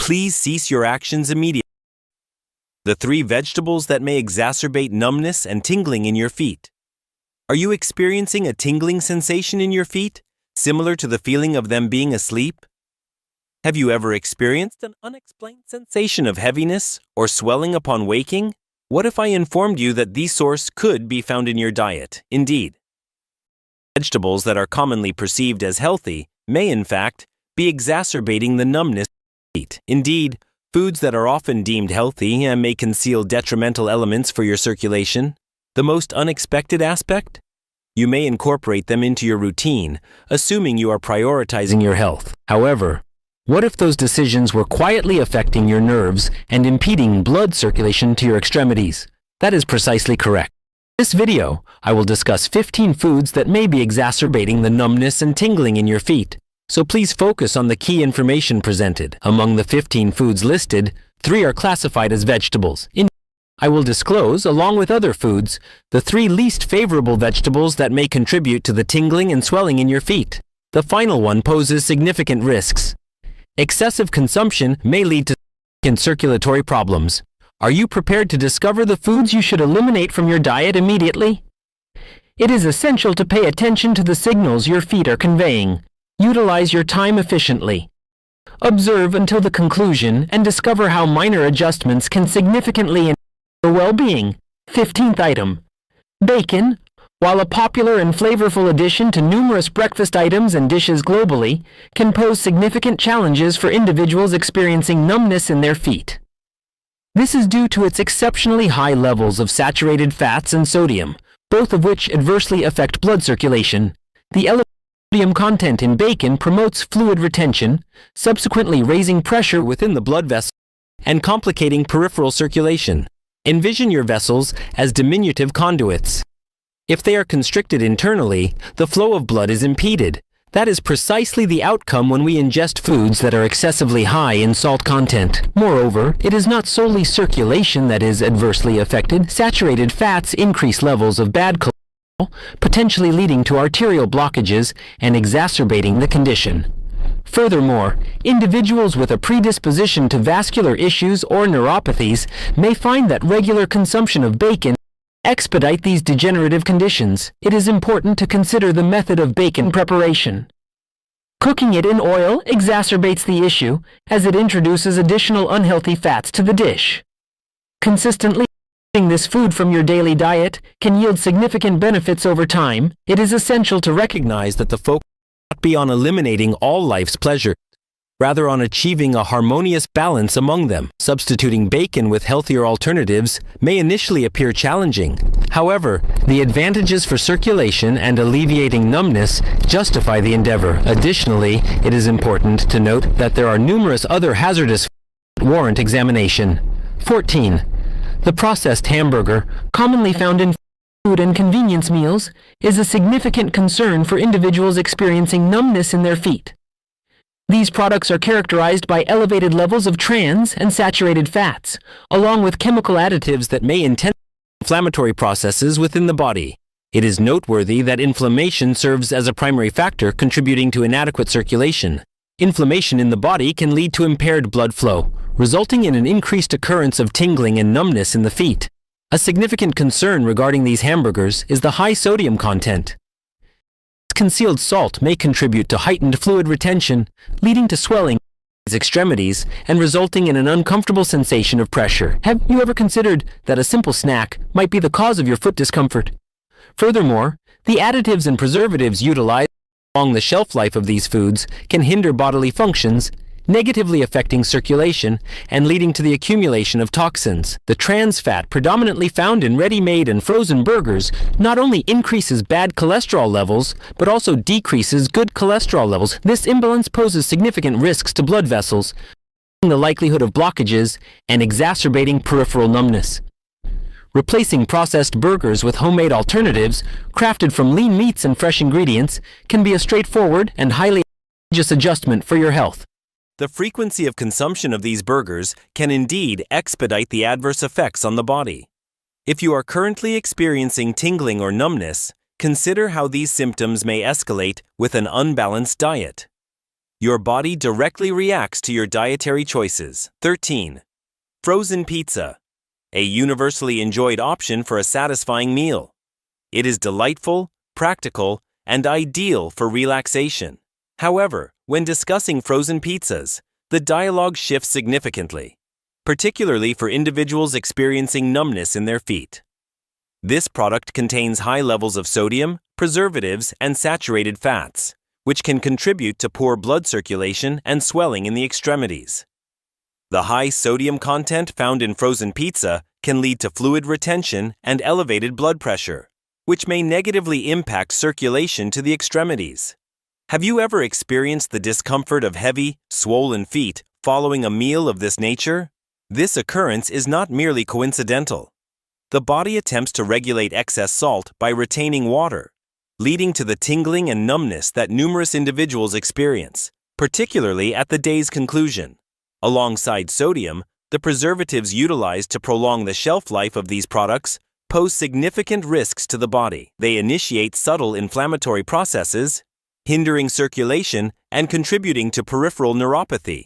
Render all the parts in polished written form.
please cease your actions immediately. The 3 vegetables that may exacerbate numbness and tingling in your feet. Are you experiencing a tingling sensation in your feet, similar to the feeling of them being asleep? Have you ever experienced an unexplained sensation of heaviness or swelling upon waking? What if I informed you that these sources could be found in your diet? Indeed, vegetables that are commonly perceived as healthy may, in fact, be exacerbating the numbness in your feet. Indeed, foods that are often deemed healthy and may conceal detrimental elements for your circulation. The most unexpected aspect? You may incorporate them into your routine, assuming you are prioritizing your health. However, what if those decisions were quietly affecting your nerves and impeding blood circulation to your extremities? That is precisely correct. In this video, I will discuss 15 foods that may be exacerbating the numbness and tingling in your feet. So please focus on the key information presented. Among the 15 foods listed, 3 are classified as vegetables. I will disclose, along with other foods, the 3 least favorable vegetables that may contribute to the tingling and swelling in your feet. The final one poses significant risks. Excessive consumption may lead to circulatory problems. Are you prepared to discover the foods you should eliminate from your diet immediately? It is essential to pay attention to the signals your feet are conveying. Utilize your time efficiently. Observe until the conclusion and discover how minor adjustments can significantly enhance your well-being. 15th item. Bacon. While a popular and flavorful addition to numerous breakfast items and dishes globally, can pose significant challenges for individuals experiencing numbness in their feet. This is due to its exceptionally high levels of saturated fats and sodium, both of which adversely affect blood circulation. The elevated sodium content in bacon promotes fluid retention, subsequently raising pressure within the blood vessels and complicating peripheral circulation. Envision your vessels as diminutive conduits. If they are constricted internally, the flow of blood is impeded. That is precisely the outcome when we ingest foods that are excessively high in salt content. Moreover, it is not solely circulation that is adversely affected. Saturated fats increase levels of bad cholesterol, potentially leading to arterial blockages and exacerbating the condition. Furthermore, individuals with a predisposition to vascular issues or neuropathies may find that regular consumption of bacon expedite these degenerative conditions. It is important to consider the method of bacon preparation. Cooking it in oil exacerbates the issue, as it introduces additional unhealthy fats to the dish. Consistently eating this food from your daily diet can yield significant benefits over time. It is essential to recognize that the focus should not be on eliminating all life's pleasures, rather on achieving a harmonious balance among them. Substituting bacon with healthier alternatives may initially appear challenging. However, the advantages for circulation and alleviating numbness justify the endeavor. Additionally, it is important to note that there are numerous other hazardous foods that warrant examination. 14. The processed hamburger, commonly found in food and convenience meals, is a significant concern for individuals experiencing numbness in their feet. These products are characterized by elevated levels of trans and saturated fats, along with chemical additives that may intensify inflammatory processes within the body. It is noteworthy that inflammation serves as a primary factor contributing to inadequate circulation. Inflammation in the body can lead to impaired blood flow, resulting in an increased occurrence of tingling and numbness in the feet. A significant concern regarding these hamburgers is the high sodium content. Concealed salt may contribute to heightened fluid retention, leading to swelling in the extremities and resulting in an uncomfortable sensation of pressure. Have you ever considered that a simple snack might be the cause of your foot discomfort? Furthermore, the additives and preservatives utilized along the shelf life of these foods can hinder bodily functions, negatively affecting circulation and leading to the accumulation of toxins. The trans fat predominantly found in ready-made and frozen burgers not only increases bad cholesterol levels, but also decreases good cholesterol levels. This imbalance poses significant risks to blood vessels, the likelihood of blockages and exacerbating peripheral numbness. Replacing processed burgers with homemade alternatives, crafted from lean meats and fresh ingredients, can be a straightforward and highly advantageous adjustment for your health. The frequency of consumption of these burgers can indeed expedite the adverse effects on the body. If you are currently experiencing tingling or numbness, consider how these symptoms may escalate with an unbalanced diet. Your body directly reacts to your dietary choices. 13. Frozen pizza. A universally enjoyed option for a satisfying meal. It is delightful, practical, and ideal for relaxation. However, when discussing frozen pizzas, the dialogue shifts significantly, particularly for individuals experiencing numbness in their feet. This product contains high levels of sodium, preservatives, and saturated fats, which can contribute to poor blood circulation and swelling in the extremities. The high sodium content found in frozen pizza can lead to fluid retention and elevated blood pressure, which may negatively impact circulation to the extremities. Have you ever experienced the discomfort of heavy, swollen feet following a meal of this nature? This occurrence is not merely coincidental. The body attempts to regulate excess salt by retaining water, leading to the tingling and numbness that numerous individuals experience, particularly at the day's conclusion. Alongside sodium, the preservatives utilized to prolong the shelf life of these products pose significant risks to the body. They initiate subtle inflammatory processes, hindering circulation and contributing to peripheral neuropathy,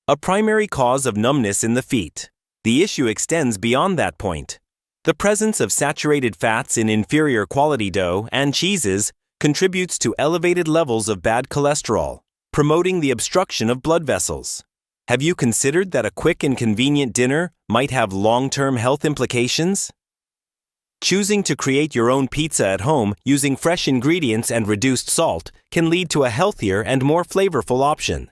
a primary cause of numbness in the feet. The issue extends beyond that point. The presence of saturated fats in inferior quality dough and cheeses contributes to elevated levels of bad cholesterol, promoting the obstruction of blood vessels. Have you considered that a quick and convenient dinner might have long-term health implications? Choosing to create your own pizza at home using fresh ingredients and reduced salt can lead to a healthier and more flavorful option.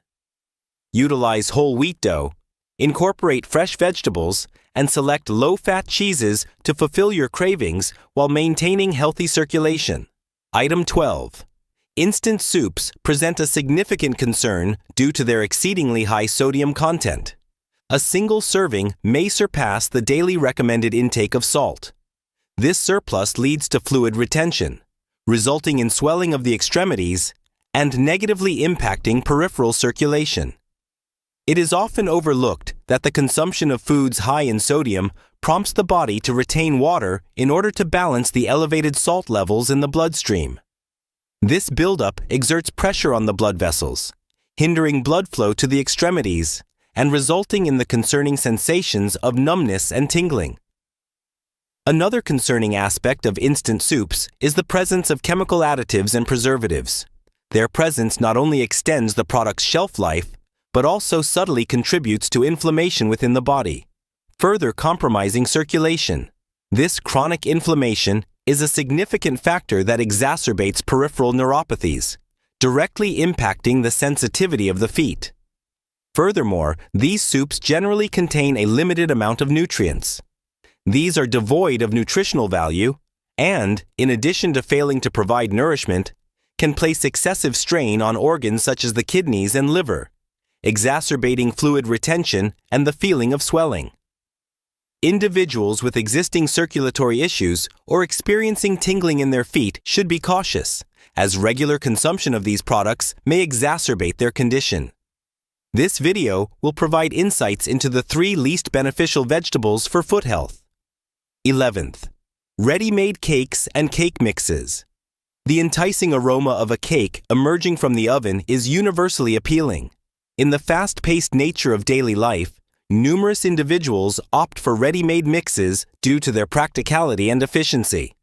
Utilize whole wheat dough, incorporate fresh vegetables, and select low-fat cheeses to fulfill your cravings while maintaining healthy circulation. Item 12. Instant soups present a significant concern due to their exceedingly high sodium content. A single serving may surpass the daily recommended intake of salt. This surplus leads to fluid retention, resulting in swelling of the extremities and negatively impacting peripheral circulation. It is often overlooked that the consumption of foods high in sodium prompts the body to retain water in order to balance the elevated salt levels in the bloodstream. This buildup exerts pressure on the blood vessels, hindering blood flow to the extremities and resulting in the concerning sensations of numbness and tingling. Another concerning aspect of instant soups is the presence of chemical additives and preservatives. Their presence not only extends the product's shelf life, but also subtly contributes to inflammation within the body, further compromising circulation. This chronic inflammation is a significant factor that exacerbates peripheral neuropathies, directly impacting the sensitivity of the feet. Furthermore, these soups generally contain a limited amount of nutrients. These are devoid of nutritional value and, in addition to failing to provide nourishment, can place excessive strain on organs such as the kidneys and liver, exacerbating fluid retention and the feeling of swelling. Individuals with existing circulatory issues or experiencing tingling in their feet should be cautious, as regular consumption of these products may exacerbate their condition. This video will provide insights into the 3 least beneficial vegetables for foot health. 11th. Ready-made cakes and cake mixes. The enticing aroma of a cake emerging from the oven is universally appealing. In the fast-paced nature of daily life, numerous individuals opt for ready-made mixes due to their practicality and efficiency.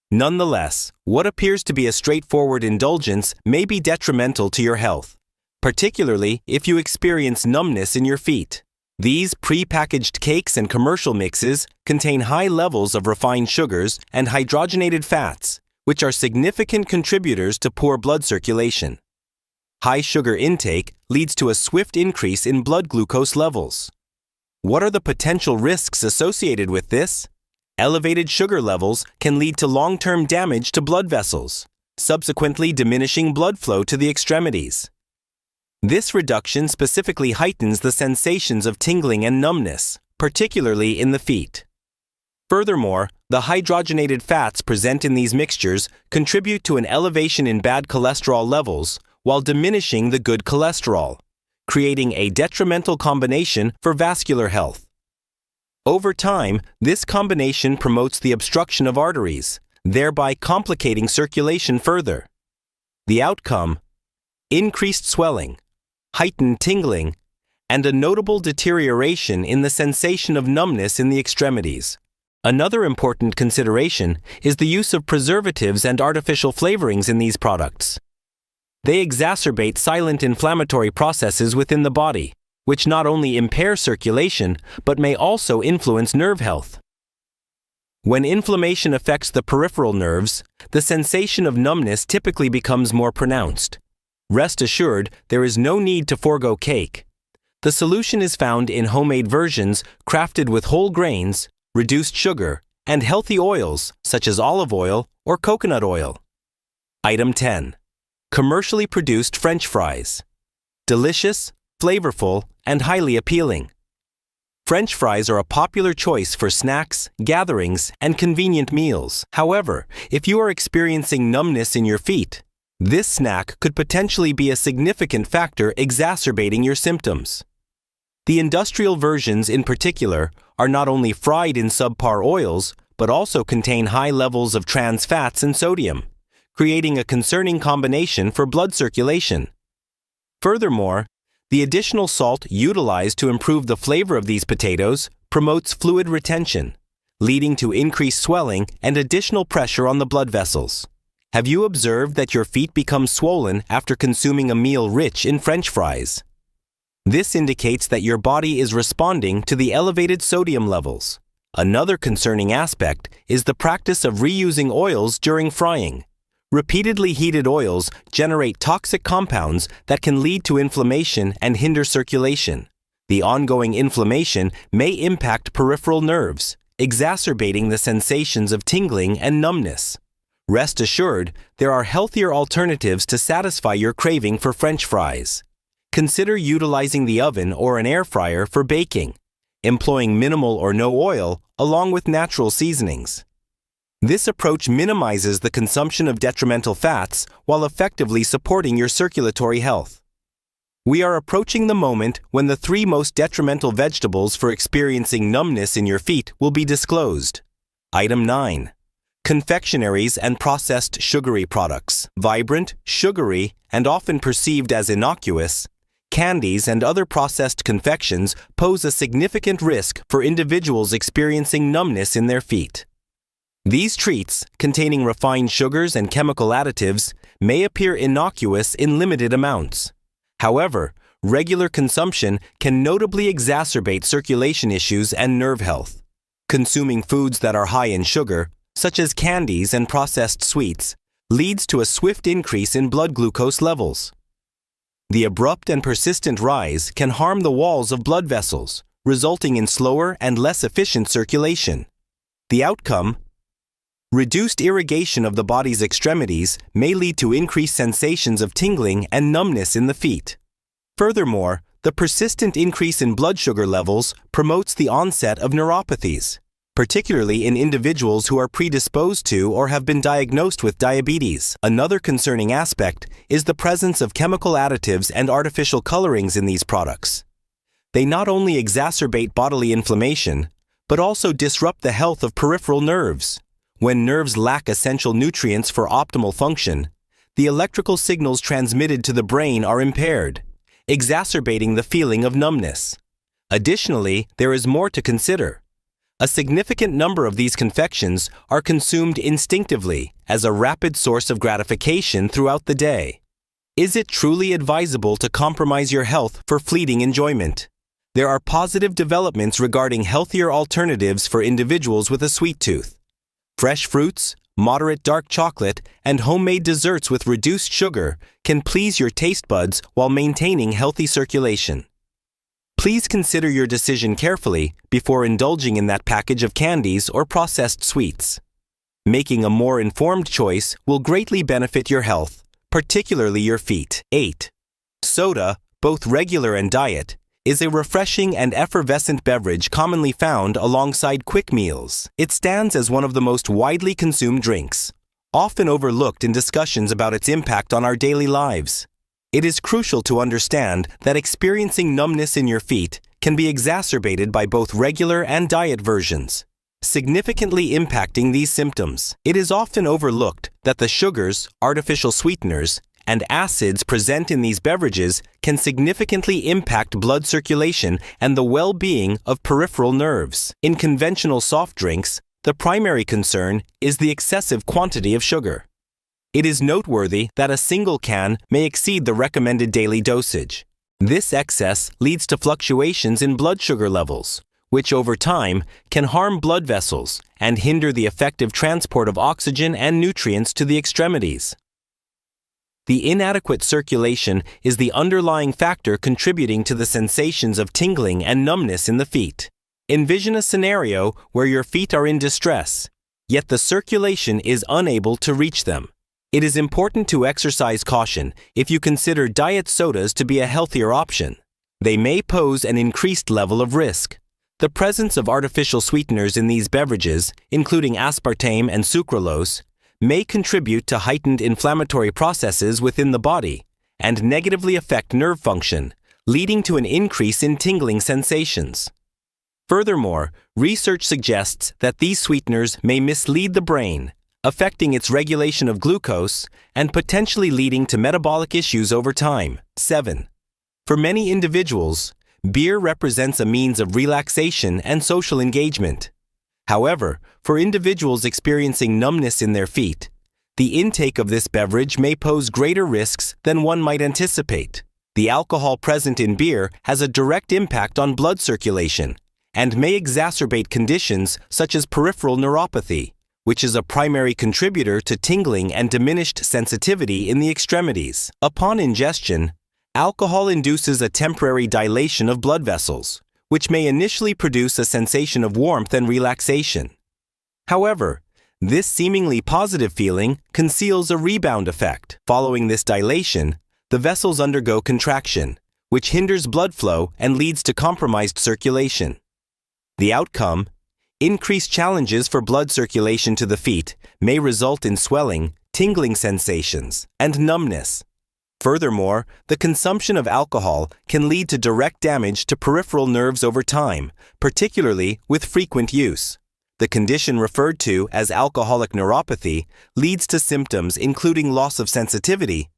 Nonetheless, what appears to be a straightforward indulgence may be detrimental to your health, particularly if you experience numbness in your feet. These pre-packaged cakes and commercial mixes contain high levels of refined sugars and hydrogenated fats, which are significant contributors to poor blood circulation. High sugar intake leads to a swift increase in blood glucose levels. What are the potential risks associated with this? Elevated sugar levels can lead to long-term damage to blood vessels, subsequently diminishing blood flow to the extremities. This reduction specifically heightens the sensations of tingling and numbness, particularly in the feet. Furthermore, the hydrogenated fats present in these mixtures contribute to an elevation in bad cholesterol levels while diminishing the good cholesterol, creating a detrimental combination for vascular health. Over time, this combination promotes the obstruction of arteries, thereby complicating circulation further. The outcome: increased swelling, heightened tingling, and a notable deterioration in the sensation of numbness in the extremities. Another important consideration is the use of preservatives and artificial flavorings in these products. They exacerbate silent inflammatory processes within the body, which not only impair circulation but may also influence nerve health. When inflammation affects the peripheral nerves, the sensation of numbness typically becomes more pronounced. Rest assured, there is no need to forego cake. The solution is found in homemade versions crafted with whole grains, reduced sugar, and healthy oils such as olive oil or coconut oil. Item 10. Commercially produced French fries. Delicious, flavorful, and highly appealing. French fries are a popular choice for snacks, gatherings, and convenient meals. However, if you are experiencing numbness in your feet, this snack could potentially be a significant factor exacerbating your symptoms. The industrial versions in particular are not only fried in subpar oils, but also contain high levels of trans fats and sodium, creating a concerning combination for blood circulation. Furthermore, the additional salt utilized to improve the flavor of these potatoes promotes fluid retention, leading to increased swelling and additional pressure on the blood vessels. Have you observed that your feet become swollen after consuming a meal rich in French fries? This indicates that your body is responding to the elevated sodium levels. Another concerning aspect is the practice of reusing oils during frying. Repeatedly heated oils generate toxic compounds that can lead to inflammation and hinder circulation. The ongoing inflammation may impact peripheral nerves, exacerbating the sensations of tingling and numbness. Rest assured, there are healthier alternatives to satisfy your craving for French fries. Consider utilizing the oven or an air fryer for baking, employing minimal or no oil along with natural seasonings. This approach minimizes the consumption of detrimental fats while effectively supporting your circulatory health. We are approaching the moment when the 3 most detrimental vegetables for experiencing numbness in your feet will be disclosed. Item 9. Confectionaries and processed sugary products. Vibrant, sugary, and often perceived as innocuous, candies and other processed confections pose a significant risk for individuals experiencing numbness in their feet. These treats, containing refined sugars and chemical additives, may appear innocuous in limited amounts. However, regular consumption can notably exacerbate circulation issues and nerve health. Consuming foods that are high in sugar, such as candies and processed sweets, leads to a swift increase in blood glucose levels. The abrupt and persistent rise can harm the walls of blood vessels, resulting in slower and less efficient circulation. The outcome: reduced irrigation of the body's extremities may lead to increased sensations of tingling and numbness in the feet. Furthermore, the persistent increase in blood sugar levels promotes the onset of neuropathies, particularly in individuals who are predisposed to or have been diagnosed with diabetes. Another concerning aspect is the presence of chemical additives and artificial colorings in these products. They not only exacerbate bodily inflammation, but also disrupt the health of peripheral nerves. When nerves lack essential nutrients for optimal function, the electrical signals transmitted to the brain are impaired, exacerbating the feeling of numbness. Additionally, there is more to consider. A significant number of these confections are consumed instinctively as a rapid source of gratification throughout the day. Is it truly advisable to compromise your health for fleeting enjoyment? There are positive developments regarding healthier alternatives for individuals with a sweet tooth. Fresh fruits, moderate dark chocolate, and homemade desserts with reduced sugar can please your taste buds while maintaining healthy circulation. Please consider your decision carefully before indulging in that package of candies or processed sweets. Making a more informed choice will greatly benefit your health, particularly your feet. 8. Soda, both regular and diet, is a refreshing and effervescent beverage commonly found alongside quick meals. It stands as one of the most widely consumed drinks, often overlooked in discussions about its impact on our daily lives. It is crucial to understand that experiencing numbness in your feet can be exacerbated by both regular and diet versions, significantly impacting these symptoms. It is often overlooked that the sugars, artificial sweeteners, and acids present in these beverages can significantly impact blood circulation and the well-being of peripheral nerves. In conventional soft drinks, the primary concern is the excessive quantity of sugar. It is noteworthy that a single can may exceed the recommended daily dosage. This excess leads to fluctuations in blood sugar levels, which over time can harm blood vessels and hinder the effective transport of oxygen and nutrients to the extremities. The inadequate circulation is the underlying factor contributing to the sensations of tingling and numbness in the feet. Envision a scenario where your feet are in distress, yet the circulation is unable to reach them. It is important to exercise caution if you consider diet sodas to be a healthier option. They may pose an increased level of risk. The presence of artificial sweeteners in these beverages, including aspartame and sucralose, may contribute to heightened inflammatory processes within the body and negatively affect nerve function, leading to an increase in tingling sensations. Furthermore, research suggests that these sweeteners may mislead the brain, affecting its regulation of glucose and potentially leading to metabolic issues over time. 7. For many individuals, beer represents a means of relaxation and social engagement. However, for individuals experiencing numbness in their feet, the intake of this beverage may pose greater risks than one might anticipate. The alcohol present in beer has a direct impact on blood circulation and may exacerbate conditions such as peripheral neuropathy, which is a primary contributor to tingling and diminished sensitivity in the extremities. Upon ingestion, alcohol induces a temporary dilation of blood vessels, which may initially produce a sensation of warmth and relaxation. However, this seemingly positive feeling conceals a rebound effect. Following this dilation, the vessels undergo contraction, which hinders blood flow and leads to compromised circulation. The outcome, increased challenges for blood circulation to the feet, may result in swelling, tingling sensations, and numbness. Furthermore, the consumption of alcohol can lead to direct damage to peripheral nerves over time, particularly with frequent use. The condition referred to as alcoholic neuropathy leads to symptoms including loss of sensitivity,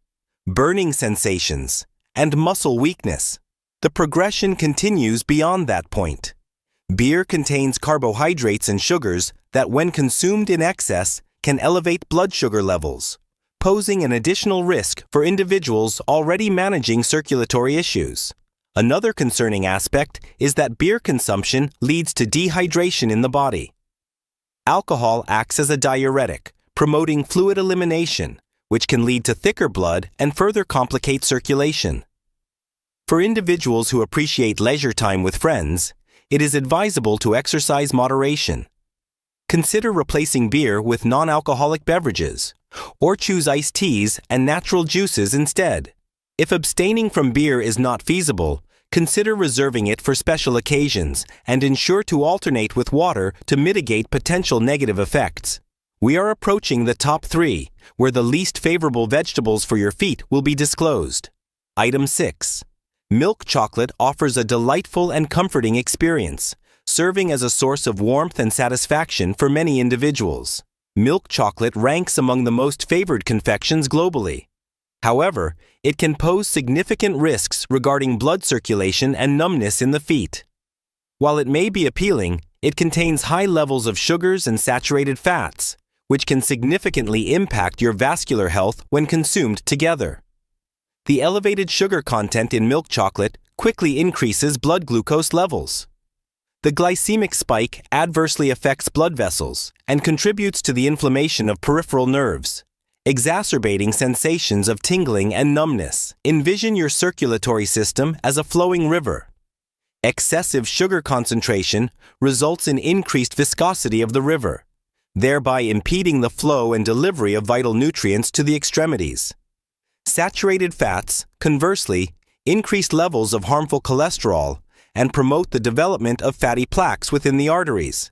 burning sensations, and muscle weakness. The progression continues beyond that point. Beer contains carbohydrates and sugars that, when consumed in excess, can elevate blood sugar levels, posing an additional risk for individuals already managing circulatory issues. Another concerning aspect is that beer consumption leads to dehydration in the body. Alcohol acts as a diuretic, promoting fluid elimination, which can lead to thicker blood and further complicate circulation. For individuals who appreciate leisure time with friends, it is advisable to exercise moderation. Consider replacing beer with non-alcoholic beverages, or choose iced teas and natural juices instead. If abstaining from beer is not feasible, consider reserving it for special occasions and ensure to alternate with water to mitigate potential negative effects. We are approaching the top 3, where the least favorable vegetables for your feet will be disclosed. Item 6. Milk chocolate offers a delightful and comforting experience, serving as a source of warmth and satisfaction for many individuals. Milk chocolate ranks among the most favored confections globally. However, it can pose significant risks regarding blood circulation and numbness in the feet. While it may be appealing, it contains high levels of sugars and saturated fats, which can significantly impact your vascular health when consumed together. The elevated sugar content in milk chocolate quickly increases blood glucose levels. The glycemic spike adversely affects blood vessels and contributes to the inflammation of peripheral nerves, exacerbating sensations of tingling and numbness. Envision your circulatory system as a flowing river. Excessive sugar concentration results in increased viscosity of the river, thereby impeding the flow and delivery of vital nutrients to the extremities. Saturated fats, conversely, increase levels of harmful cholesterol and promote the development of fatty plaques within the arteries.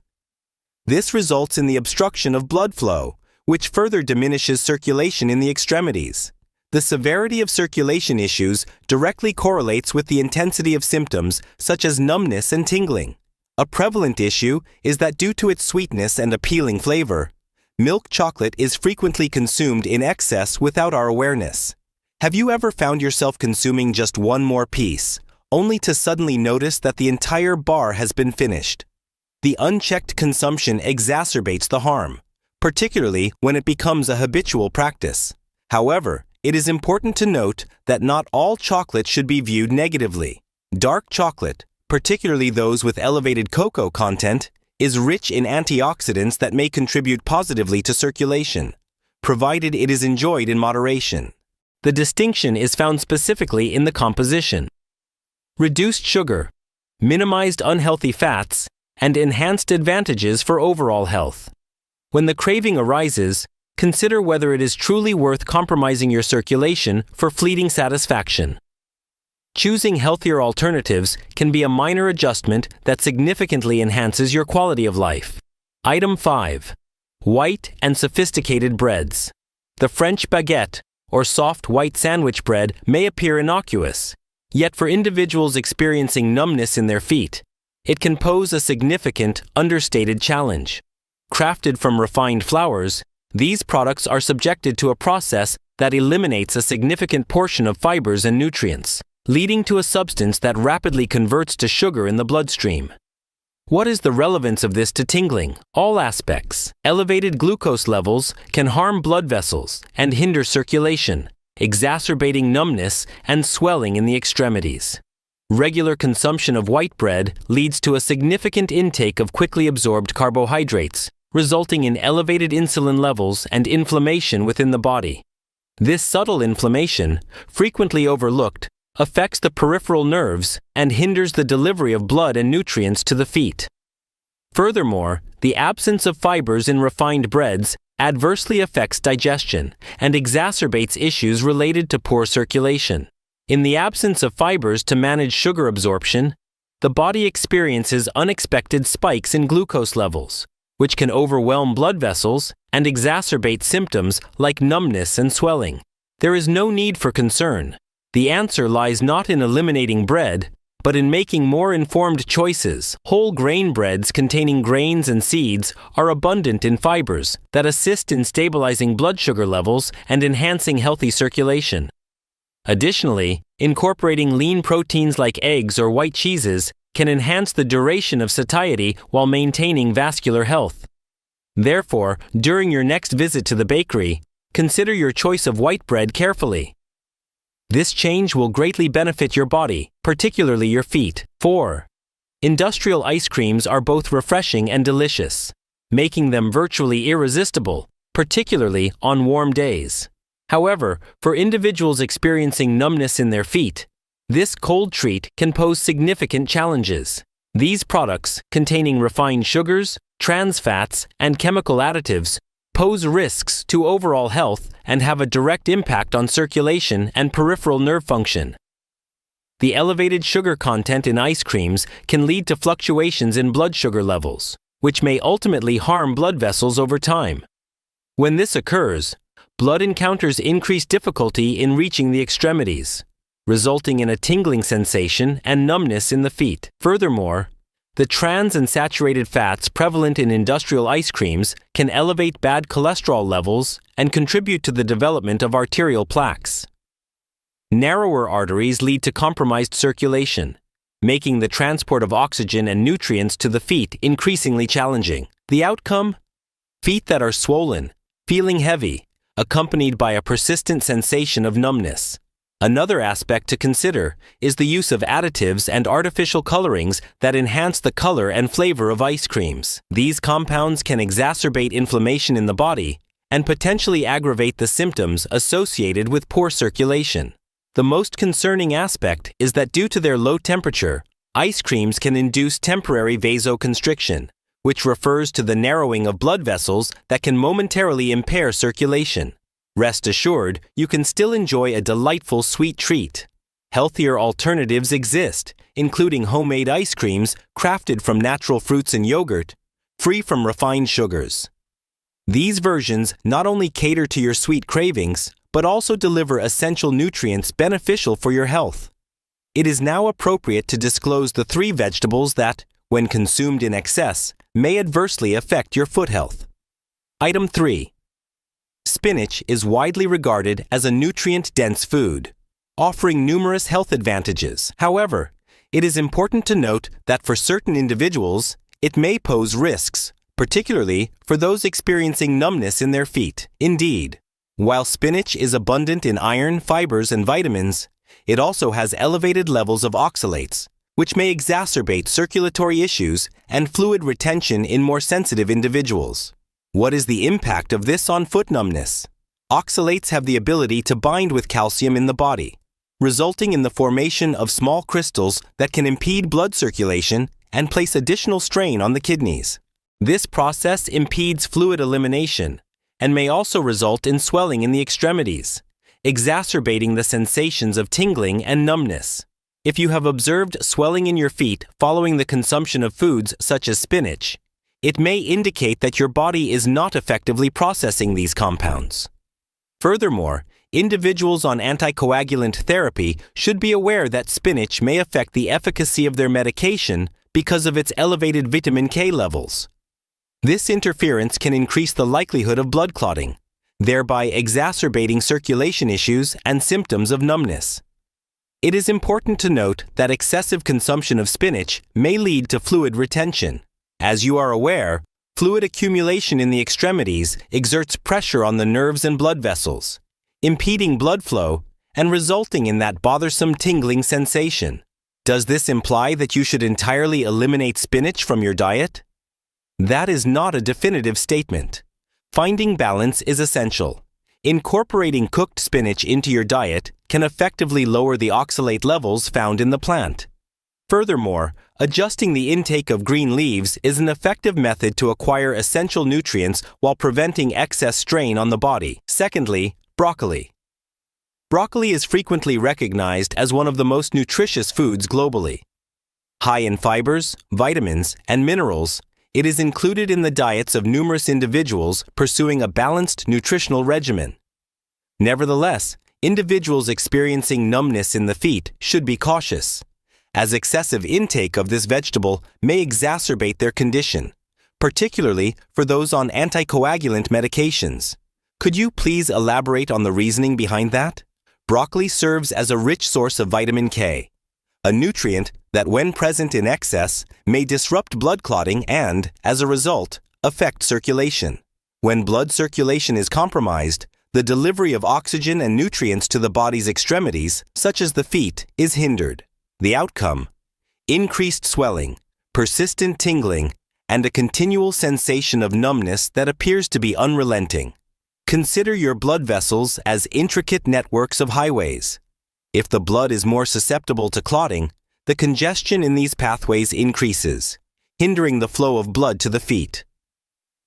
This results in the obstruction of blood flow, which further diminishes circulation in the extremities. The severity of circulation issues directly correlates with the intensity of symptoms such as numbness and tingling. A prevalent issue is that due to its sweetness and appealing flavor, milk chocolate is frequently consumed in excess without our awareness. Have you ever found yourself consuming just one more piece, only to suddenly notice that the entire bar has been finished? The unchecked consumption exacerbates the harm, particularly when it becomes a habitual practice. However, it is important to note that not all chocolate should be viewed negatively. Dark chocolate, particularly those with elevated cocoa content, is rich in antioxidants that may contribute positively to circulation, provided it is enjoyed in moderation. The distinction is found specifically in the composition. Reduced sugar, minimized unhealthy fats, and enhanced advantages for overall health. When the craving arises, consider whether it is truly worth compromising your circulation for fleeting satisfaction. Choosing healthier alternatives can be a minor adjustment that significantly enhances your quality of life. Item 5. White and sophisticated breads. The French baguette, or soft white sandwich bread, may appear innocuous, yet for individuals experiencing numbness in their feet, it can pose a significant, understated challenge. Crafted from refined flours, these products are subjected to a process that eliminates a significant portion of fibers and nutrients, leading to a substance that rapidly converts to sugar in the bloodstream. What is the relevance of this to tingling? All aspects. Elevated glucose levels can harm blood vessels and hinder circulation, exacerbating numbness and swelling in the extremities. Regular consumption of white bread leads to a significant intake of quickly absorbed carbohydrates, resulting in elevated insulin levels and inflammation within the body. This subtle inflammation, frequently overlooked, affects the peripheral nerves and hinders the delivery of blood and nutrients to the feet. Furthermore, the absence of fibers in refined breads adversely affects digestion and exacerbates issues related to poor circulation. In the absence of fibers to manage sugar absorption, the body experiences unexpected spikes in glucose levels, which can overwhelm blood vessels and exacerbate symptoms like numbness and swelling. There is no need for concern. The answer lies not in eliminating bread, but in making more informed choices. Whole grain breads containing grains and seeds are abundant in fibers that assist in stabilizing blood sugar levels and enhancing healthy circulation. Additionally, incorporating lean proteins like eggs or white cheeses can enhance the duration of satiety while maintaining vascular health. Therefore, during your next visit to the bakery, consider your choice of white bread carefully. This change will greatly benefit your body, particularly your feet. 4. Industrial ice creams are both refreshing and delicious, making them virtually irresistible, particularly on warm days. However, for individuals experiencing numbness in their feet, this cold treat can pose significant challenges. These products, containing refined sugars, trans fats, and chemical additives, pose risks to overall health and have a direct impact on circulation and peripheral nerve function. The elevated sugar content in ice creams can lead to fluctuations in blood sugar levels, which may ultimately harm blood vessels over time. When this occurs, blood encounters increased difficulty in reaching the extremities, resulting in a tingling sensation and numbness in the feet. Furthermore, the trans and saturated fats prevalent in industrial ice creams can elevate bad cholesterol levels and contribute to the development of arterial plaques. Narrower arteries lead to compromised circulation, making the transport of oxygen and nutrients to the feet increasingly challenging. The outcome? Feet that are swollen, feeling heavy, accompanied by a persistent sensation of numbness. Another aspect to consider is the use of additives and artificial colorings that enhance the color and flavor of ice creams. These compounds can exacerbate inflammation in the body and potentially aggravate the symptoms associated with poor circulation. The most concerning aspect is that due to their low temperature, ice creams can induce temporary vasoconstriction, which refers to the narrowing of blood vessels that can momentarily impair circulation. Rest assured, you can still enjoy a delightful sweet treat. Healthier alternatives exist, including homemade ice creams crafted from natural fruits and yogurt, free from refined sugars. These versions not only cater to your sweet cravings, but also deliver essential nutrients beneficial for your health. It is now appropriate to disclose the 3 vegetables that, when consumed in excess, may adversely affect your foot health. Item 3. Spinach is widely regarded as a nutrient-dense food, offering numerous health advantages. However, it is important to note that for certain individuals, it may pose risks, particularly for those experiencing numbness in their feet. Indeed, while spinach is abundant in iron, fibers, and vitamins, it also has elevated levels of oxalates, which may exacerbate circulatory issues and fluid retention in more sensitive individuals. What is the impact of this on foot numbness? Oxalates have the ability to bind with calcium in the body, resulting in the formation of small crystals that can impede blood circulation and place additional strain on the kidneys. This process impedes fluid elimination and may also result in swelling in the extremities, exacerbating the sensations of tingling and numbness. If you have observed swelling in your feet following the consumption of foods such as spinach, it may indicate that your body is not effectively processing these compounds. Furthermore, individuals on anticoagulant therapy should be aware that spinach may affect the efficacy of their medication because of its elevated vitamin K levels. This interference can increase the likelihood of blood clotting, thereby exacerbating circulation issues and symptoms of numbness. It is important to note that excessive consumption of spinach may lead to fluid retention. As you are aware, fluid accumulation in the extremities exerts pressure on the nerves and blood vessels, impeding blood flow and resulting in that bothersome tingling sensation. Does this imply that you should entirely eliminate spinach from your diet? That is not a definitive statement. Finding balance is essential. Incorporating cooked spinach into your diet can effectively lower the oxalate levels found in the plant. Furthermore, adjusting the intake of green leaves is an effective method to acquire essential nutrients while preventing excess strain on the body. Secondly, broccoli. Broccoli is frequently recognized as one of the most nutritious foods globally. High in fibers, vitamins, and minerals, it is included in the diets of numerous individuals pursuing a balanced nutritional regimen. Nevertheless, individuals experiencing numbness in the feet should be cautious, as excessive intake of this vegetable may exacerbate their condition, particularly for those on anticoagulant medications. Could you please elaborate on the reasoning behind that? Broccoli serves as a rich source of vitamin K, a nutrient that when present in excess may disrupt blood clotting and, as a result, affect circulation. When blood circulation is compromised, the delivery of oxygen and nutrients to the body's extremities, such as the feet, is hindered. The outcome: increased swelling, persistent tingling, and a continual sensation of numbness that appears to be unrelenting. Consider your blood vessels as intricate networks of highways. If the blood is more susceptible to clotting, the congestion in these pathways increases, hindering the flow of blood to the feet.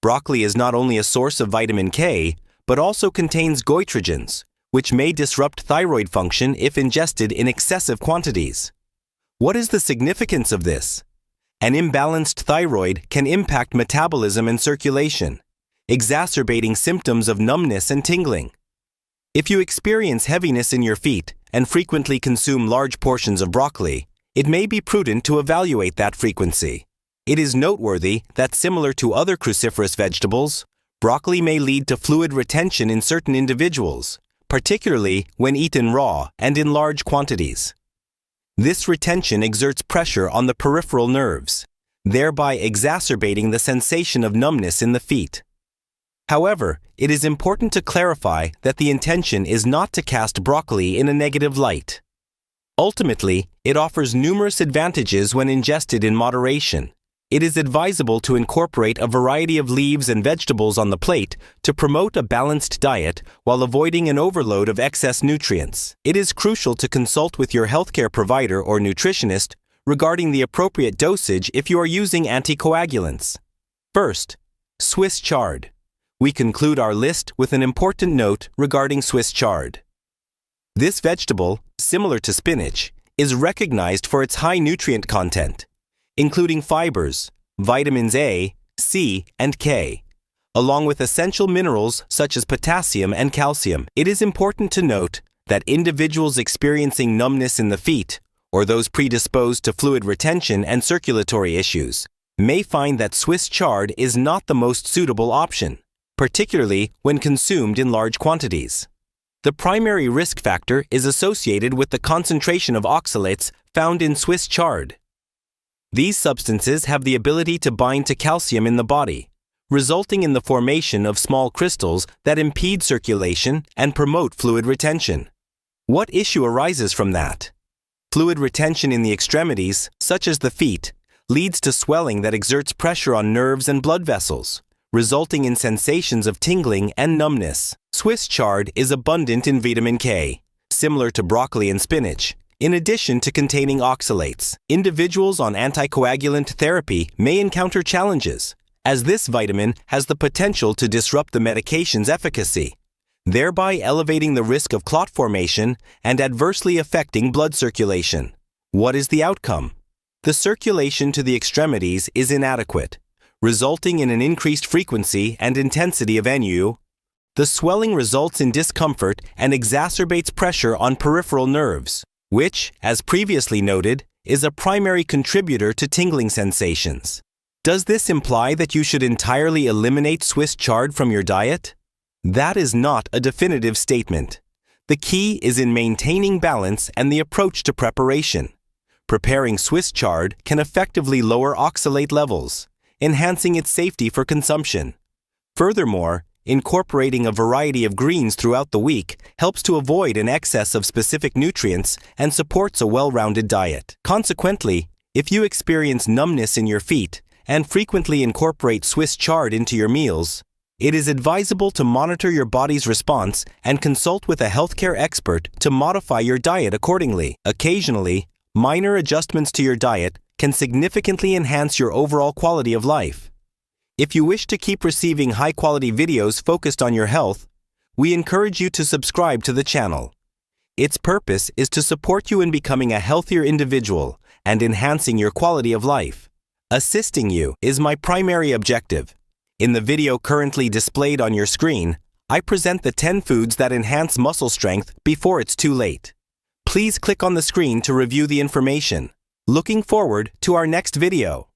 Broccoli is not only a source of vitamin K, but also contains goitrogens, which may disrupt thyroid function if ingested in excessive quantities. What is the significance of this? An imbalanced thyroid can impact metabolism and circulation, exacerbating symptoms of numbness and tingling. If you experience heaviness in your feet and frequently consume large portions of broccoli, it may be prudent to evaluate that frequency. It is noteworthy that similar to other cruciferous vegetables, broccoli may lead to fluid retention in certain individuals, particularly when eaten raw and in large quantities. This retention exerts pressure on the peripheral nerves, thereby exacerbating the sensation of numbness in the feet. However, it is important to clarify that the intention is not to cast broccoli in a negative light. Ultimately, it offers numerous advantages when ingested in moderation. It is advisable to incorporate a variety of leaves and vegetables on the plate to promote a balanced diet while avoiding an overload of excess nutrients. It is crucial to consult with your healthcare provider or nutritionist regarding the appropriate dosage if you are using anticoagulants. First, Swiss chard. We conclude our list with an important note regarding Swiss chard. This vegetable, similar to spinach, is recognized for its high nutrient content, including fibers, vitamins A, C, and K, along with essential minerals such as potassium and calcium. It is important to note that individuals experiencing numbness in the feet, or those predisposed to fluid retention and circulatory issues, may find that Swiss chard is not the most suitable option. particularly when consumed in large quantities. The primary risk factor is associated with the concentration of oxalates found in Swiss chard. These substances have the ability to bind to calcium in the body, resulting in the formation of small crystals that impede circulation and promote fluid retention. What issue arises from that? Fluid retention in the extremities, such as the feet, leads to swelling that exerts pressure on nerves and blood vessels, resulting in sensations of tingling and numbness. Swiss chard is abundant in vitamin K, similar to broccoli and spinach. In addition to containing oxalates, individuals on anticoagulant therapy may encounter challenges, as this vitamin has the potential to disrupt the medication's efficacy, thereby elevating the risk of clot formation and adversely affecting blood circulation. What is the outcome? The circulation to the extremities is inadequate, resulting in an increased frequency and intensity of NU. The swelling results in discomfort and exacerbates pressure on peripheral nerves, which, as previously noted, is a primary contributor to tingling sensations. Does this imply that you should entirely eliminate Swiss chard from your diet? That is not a definitive statement. The key is in maintaining balance and the approach to preparation. Preparing Swiss chard can effectively lower oxalate levels, enhancing its safety for consumption. Furthermore, incorporating a variety of greens throughout the week helps to avoid an excess of specific nutrients and supports a well-rounded diet. Consequently, if you experience numbness in your feet and frequently incorporate Swiss chard into your meals, it is advisable to monitor your body's response and consult with a healthcare expert to modify your diet accordingly. Occasionally, minor adjustments to your diet can significantly enhance your overall quality of life. If you wish to keep receiving high-quality videos focused on your health, we encourage you to subscribe to the channel. Its purpose is to support you in becoming a healthier individual and enhancing your quality of life. Assisting you is my primary objective. In the video currently displayed on your screen, I present the 10 foods that enhance muscle strength before it's too late. Please click on the screen to review the information. Looking forward to our next video.